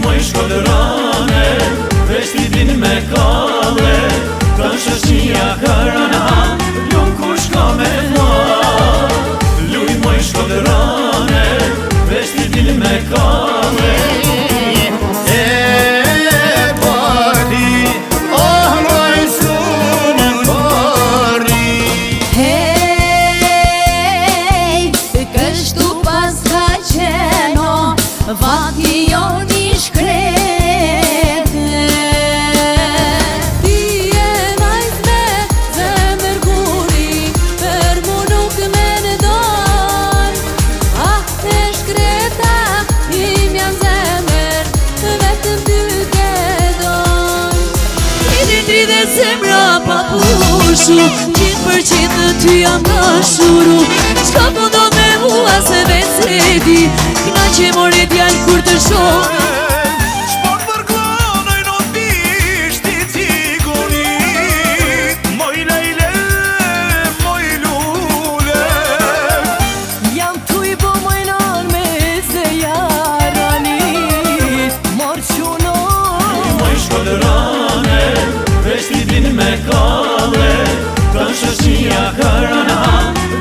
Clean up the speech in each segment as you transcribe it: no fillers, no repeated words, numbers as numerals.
moj shkollërane, veshti din me kalle, ta shëshnia karana, lun kur shka me ma. Luj moj shkollërane, veshti din me kalle. Vati jo një shkrete, ti e najt me zemër guri, për mu nuk me në don. Ah, e shkreta, im jam zemër, vetëm ty ke don. Tri dhe zemra pa pushu, 100% të ty jam në shuru. Qka pëndo me mua se vetë se di, kna që more djallë kur të shohë. Shpot për klonoj në tishti cigoni, moj lejle, moj lule. Jam tu i bo moj nën me se jarani, mor qunoj. Moj shkollërane, veshti din me kalle, ta shëshnia karana,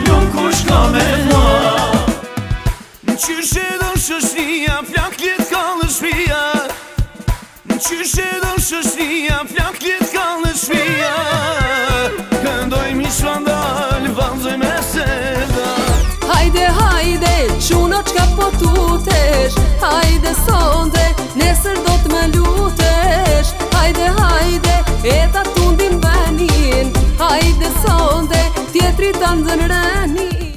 lun kur shka me ma. Qyshe do shëshnia, flak lit kallë shpia. Qyshe do shëshnia, flak lit kallë shpia. Këndoj mi shvandal, valzoj me seda. Hajde, hajde, quno qka po tutesh, hajde sonde, nesër do t'me lutesh. Hajde, hajde, e ta tundin banin, hajde sonde, tjetri ta nxën rani.